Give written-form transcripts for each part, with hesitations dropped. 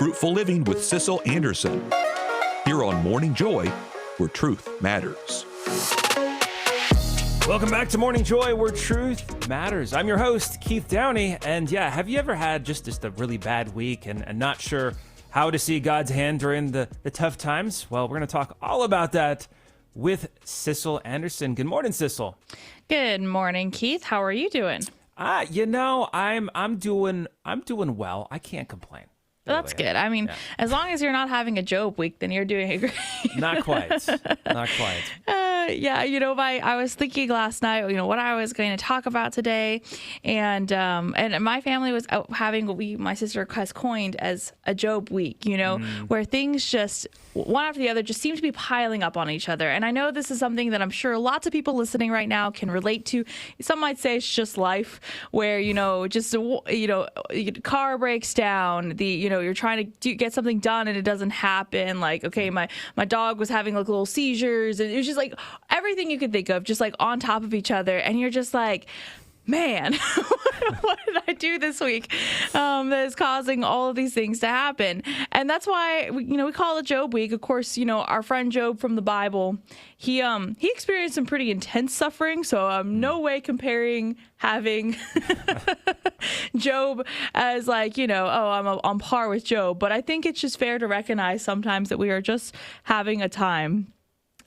Fruitful Living with Sissel Anderson. Here on Morning Joy, where truth matters. Welcome back to Morning Joy, where truth matters. I'm your host, Keith Downey. And yeah, have you ever had just a really bad week and not sure how to see God's hand during the tough times? Well, we're going to talk all about that with Sissel Anderson. Good morning, Sissel. Good morning, Keith. How are you doing? I'm doing well. I can't complain. That's good. I mean, as long as you're not having a Job week, then you're doing great. Not quite. Not quite. I was thinking last night, what I was going to talk about today, and my family was out having what my sister has coined as a Job week, where things just one after the other just seem to be piling up on each other. And I know this is something that I'm sure lots of people listening right now can relate to. Some might say it's just life, where car breaks down, you're trying to get something done and it doesn't happen. Like, okay, my dog was having like little seizures, and it was just like everything you could think of, just like on top of each other. And you're just like, man, what did I do this week that is causing all of these things to happen? And that's why we call it Job week. Of course, our friend Job from the Bible, he experienced some pretty intense suffering. So I'm no way comparing having Job as like, I'm on par with Job. But I think it's just fair to recognize sometimes that we are just having a time.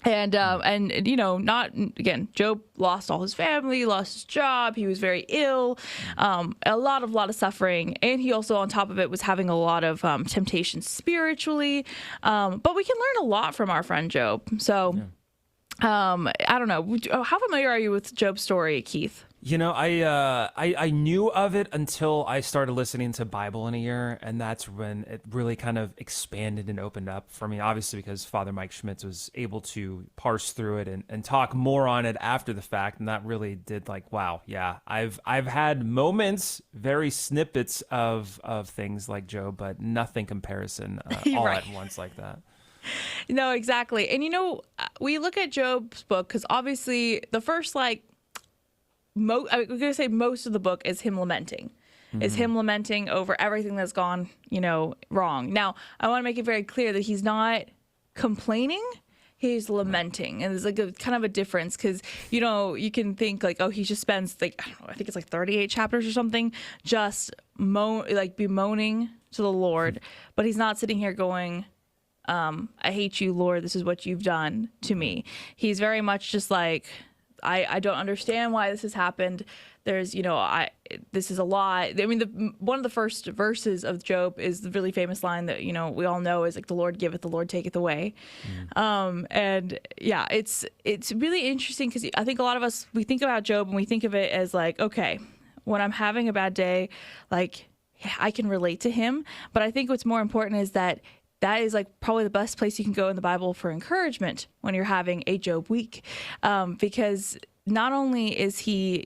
And not again, Job lost all his family, lost his job. He was very ill, a lot of suffering. And he also, on top of it, was having a lot of temptation spiritually. But we can learn a lot from our friend Job. So I don't know. How familiar are you with Job's story, Keith? I knew of it until I started listening to Bible in a Year, and that's when it really kind of expanded and opened up for me, obviously because Father Mike Schmitz was able to parse through it and talk more on it after the fact, and that really did wow, yeah. I've had moments, very snippets of things like Job, but nothing comparison all Right. at once like that. No, exactly. And we look at Job's book because obviously the first we're going to say most of the book is him lamenting. Is him lamenting over everything that's gone, wrong. Now, I want to make it very clear that he's not complaining, he's lamenting. And there's a kind of a difference because, you can think he just spends I think it's 38 chapters or something, just bemoaning to the Lord. But he's not sitting here going, I hate you, Lord, this is what you've done to me. He's very much just I don't understand why this has happened. There's, this is a lot. I mean, one of the first verses of Job is the really famous line that, we all know is the Lord giveth, the Lord taketh away. And yeah, it's really interesting because I think a lot of us, we think about Job and we think of it as okay, when I'm having a bad day, I can relate to him. But I think what's more important is that is probably the best place you can go in the Bible for encouragement when you're having a Job week, because not only is he,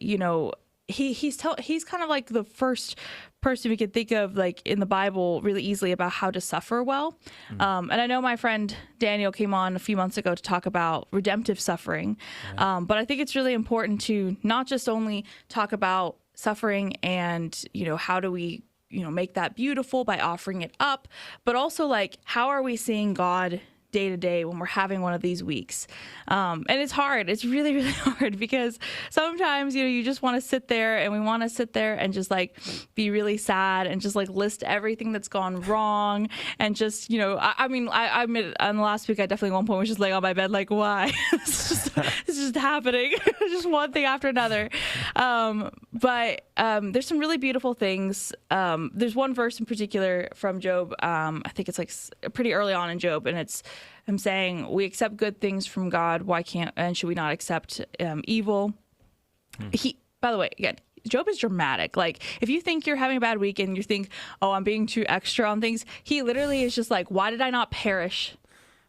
he's kind of the first person we could think of in the Bible really easily about how to suffer well. And I know my friend Daniel came on a few months ago to talk about redemptive suffering, but I think it's really important to not just only talk about suffering and how do we make that beautiful by offering it up, but also how are we seeing God day to day when we're having one of these weeks? And it's hard. It's really, really hard because sometimes, you just want to sit there and we want to sit there and just be really sad and just list everything that's gone wrong. And just, I admit on the last week, I definitely at one point was just laying on my bed, why? It's just happening. Just one thing after another. But there's some really beautiful things. There's one verse in particular from Job. I think it's pretty early on in Job, and it's him saying, we accept good things from God. Why can't and should we not accept evil? By the way, again, Job is dramatic. If you think you're having a bad week and you think, oh, I'm being too extra on things, he literally is just why did I not perish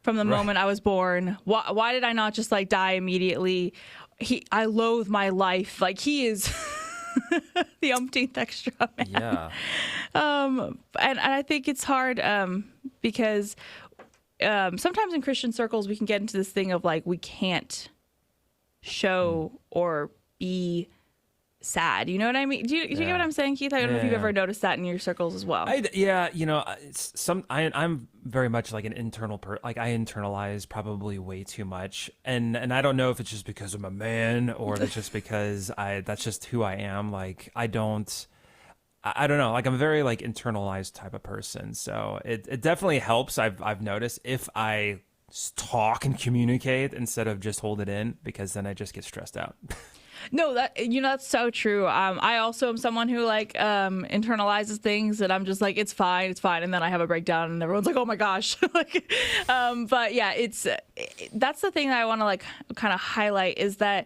from the moment I was born? Why did I not just die immediately? I loathe my life. He is the umpteenth extra man. Yeah. And I think it's hard because sometimes in Christian circles we can get into this thing of we can't show or be sad. You know what I mean? Do you get what I'm saying, Keith? I don't know if you've ever noticed that in your circles as well. I'm very much like an internal like I internalize probably way too much, and I don't know if it's just because I'm a man or it's just because that's just who I am. Like I don't know. Like I'm a very like internalized type of person, so it definitely helps. I've noticed if I talk and communicate instead of just hold it in, because then I just get stressed out. No, that's so true. I also am someone who like internalizes things, and I'm just like, it's fine, and then I have a breakdown, and everyone's like, oh my gosh. But yeah, that's the thing that I want to like kind of highlight, is that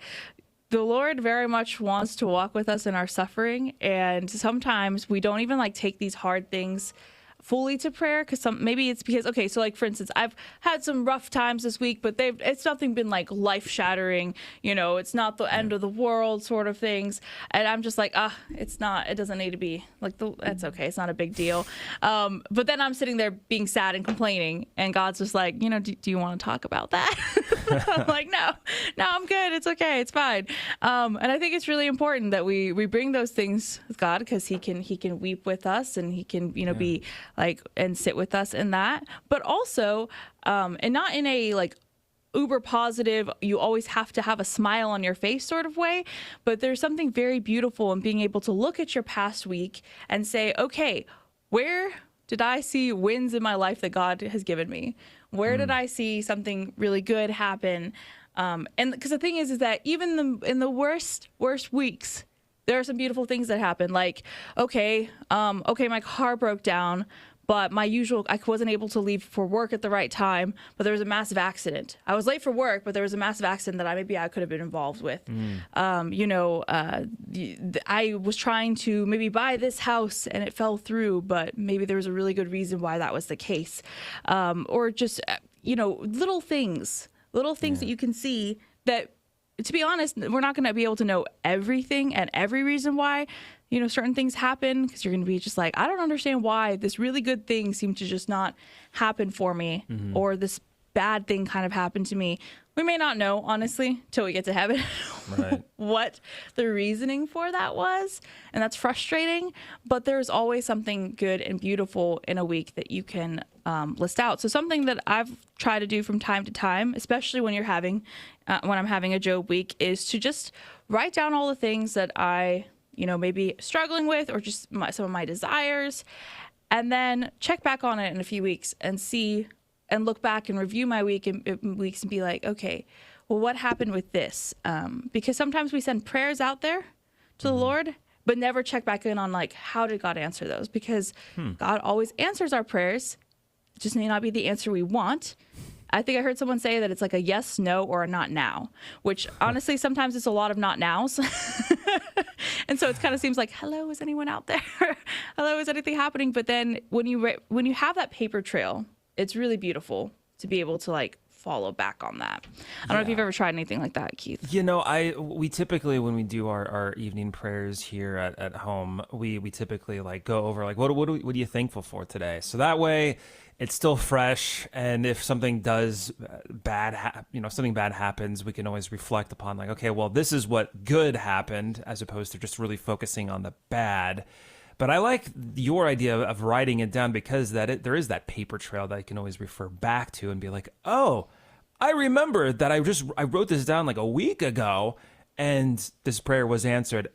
the Lord very much wants to walk with us in our suffering, and sometimes we don't even like take these hard things fully to prayer, because maybe it's because, okay, so like for instance, I've had some rough times this week, but it's nothing been like life shattering, it's not the end of the world sort of things, and I'm just like, it doesn't need to be like that's okay, it's not a big deal, but then I'm sitting there being sad and complaining, and God's just like, do you want to talk about that? I'm like, no, I'm good, it's okay, it's fine. And I think it's really important that we bring those things with God, because he can weep with us, and he can be like, and sit with us in that, but also, and not in a like uber positive, you always have to have a smile on your face sort of way, but there's something very beautiful in being able to look at your past week and say, okay, where did I see wins in my life that God has given me? Where did I see something really good happen? And because the thing is that even in the worst weeks, there are some beautiful things that happen. Like, okay, my car broke down, but I wasn't able to leave for work at the right time, but there was a massive accident. I was late for work, but there was a massive accident that I could have been involved with. I was trying to maybe buy this house and it fell through, but maybe there was a really good reason why that was the case. Or just, little things that you can see that, to be honest, we're not going to be able to know everything and every reason why, certain things happen, because you're going to be just like, I don't understand why this really good thing seemed to just not happen for me, or this bad thing kind of happened to me. We may not know, honestly, till we get to heaven, right, what the reasoning for that was. And that's frustrating, but there's always something good and beautiful in a week that you can list out. So something that I've tried to do from time to time, especially when when I'm having a Job week, is to just write down all the things that I, maybe struggling with, or just some of my desires, and then check back on it in a few weeks and see, and look back and review my weeks and be like, okay, well, what happened with this? Because sometimes we send prayers out there to the Lord, but never check back in on like, how did God answer those? Because God always answers our prayers. It just may not be the answer we want. I think I heard someone say that it's like a yes, no, or a not now, which honestly, sometimes it's a lot of not nows. And so it kind of seems like, hello, is anyone out there? Hello, is anything happening? But then when you have that paper trail, it's really beautiful to be able to like follow back on that. I don't know if you've ever tried anything like that, Keith. We typically, when we do our evening prayers here at home, we typically like go over like, what are you thankful for today? So that way it's still fresh. And if something does something bad happens, we can always reflect upon like, okay, well, this is what good happened, as opposed to just really focusing on the bad. But I like your idea of writing it down, because there is that paper trail that I can always refer back to and be like, oh, I remember that I wrote this down like a week ago, and this prayer was answered.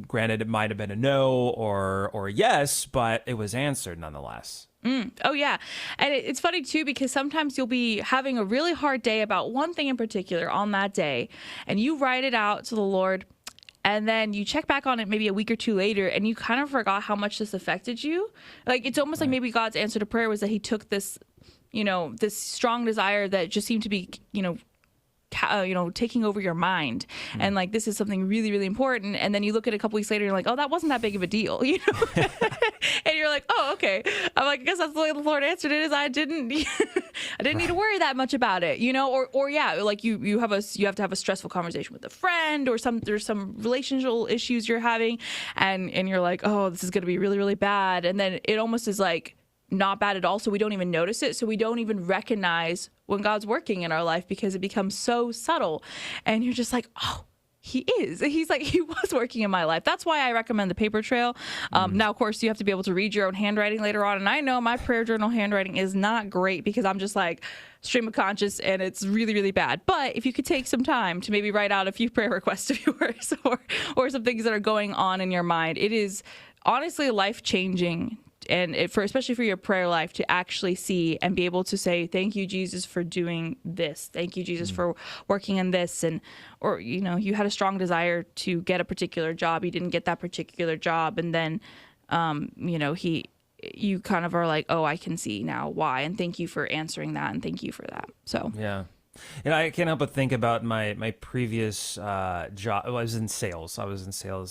Granted, it might have been a no or yes, but it was answered nonetheless. Oh, yeah. And it's funny, too, because sometimes you'll be having a really hard day about one thing in particular on that day, and you write it out to the Lord, and then you check back on it maybe a week or two later, and you kind of forgot how much this affected you. Like, it's almost like maybe God's answer to prayer was that he took this, this strong desire that just seemed to be, taking over your mind. And like, this is something really, really important. And then you look at it a couple weeks later and you're like, oh, that wasn't that big of a deal, and you're like, oh, okay. I'm like, I guess that's the way the Lord answered it, is I didn't need to worry that much about it, or yeah, like you have to have a stressful conversation with a friend, or there's some relational issues you're having, and you're like, oh, this is going to be really, really bad. And then it almost is like not bad at all, so we don't even notice it, so we don't even recognize when God's working in our life, because it becomes so subtle, and you're just like, oh, he is. He's like, he was working in my life. That's why I recommend the paper trail. Now, of course, you have to be able to read your own handwriting later on. And I know my prayer journal handwriting is not great because I'm just like stream of conscious and it's really, really bad. But if you could take some time to maybe write out a few prayer requests of yours or some things that are going on in your mind, it is honestly life-changing. And especially for your prayer life, to actually see and be able to say, thank you, Jesus, for doing this. Thank you, Jesus, for working in this. Or, you had a strong desire to get a particular job. You didn't get that particular job. And then, you kind of are like, oh, I can see now why. And thank you for answering that. And thank you for that. So, yeah. And I can't help but think about my previous job. I was in sales.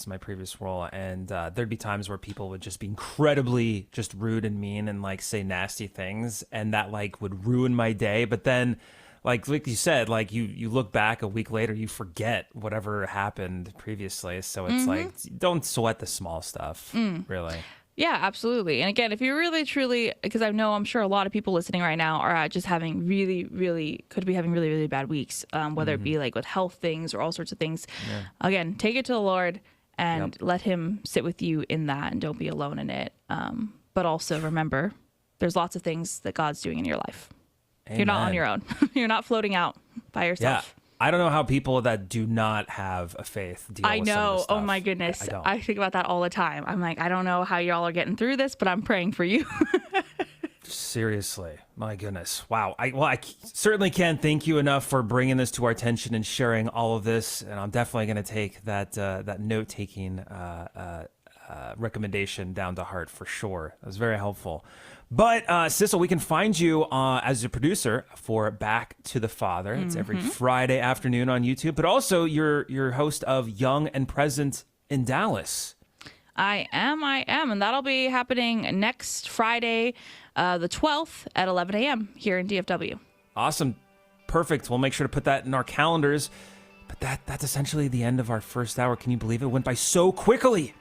My previous role. And there'd be times where people would just be incredibly just rude and mean and like say nasty things. And that like would ruin my day. But then like you said, like you look back a week later, you forget whatever happened previously. So it's like, don't sweat the small stuff, really. Yeah, absolutely. And again, if you really, truly, because I'm sure a lot of people listening right now are just having really, really bad weeks, whether it be like with health things or all sorts of things. Yeah. Again, take it to the Lord and let him sit with you in that, and don't be alone in it. But also remember, there's lots of things that God's doing in your life. Amen. You're not on your own. You're not floating out by yourself. Yeah. I don't know how people that do not have a faith deal with some of this stuff. Oh my goodness. I think about that all the time. I'm like, I don't know how y'all are getting through this, but I'm praying for you. Seriously. My goodness. Wow. I certainly can't thank you enough for bringing this to our attention and sharing all of this. And I'm definitely going to take that note-taking recommendation down to heart for sure. That was very helpful. But Sissel, we can find you as a producer for Back to the Father. It's every Friday afternoon on YouTube. But also you're host of Young and Present in Dallas. I am. And that'll be happening next Friday, the 12th at 11 a.m. here in DFW. Awesome. Perfect. We'll make sure to put that in our calendars. But that's essentially the end of our first hour. Can you believe it went by so quickly?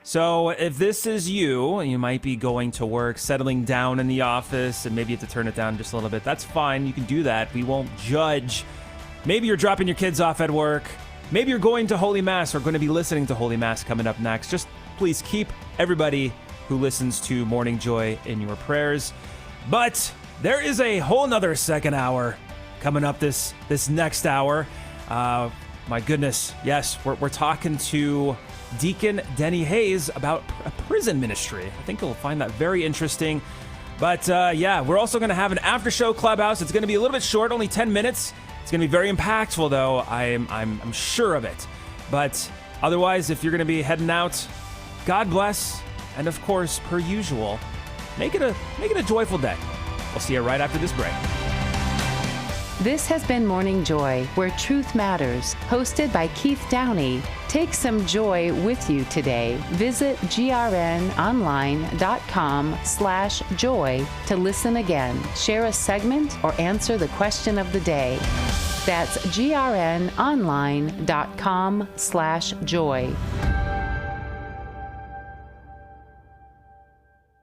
So if this is you might be going to work, settling down in the office, and maybe you have to turn it down just a little bit. That's fine. You can do that. We won't judge. Maybe you're dropping your kids off at work. Maybe you're going to Holy Mass or going to be listening to Holy Mass coming up next. Just please keep everybody who listens to Morning Joy in your prayers. But there is a whole nother second hour coming up this next hour. My goodness. Yes, we're talking to Deacon Denny Hayes about a prison ministry. I think you'll find that very interesting. But we're also going to have an after show clubhouse. It's going to be a little bit short, only 10 minutes. It's going to be very impactful, though. I'm sure of it. But otherwise, if you're going to be heading out, God bless, and of course, per usual, make it a joyful day. We'll see you right after this break. This has been Morning Joy, where truth matters, hosted by Keith Downey. Take some joy with you today. Visit grnonline.com/joy to listen again, share a segment, or answer the question of the day. That's grnonline.com/joy.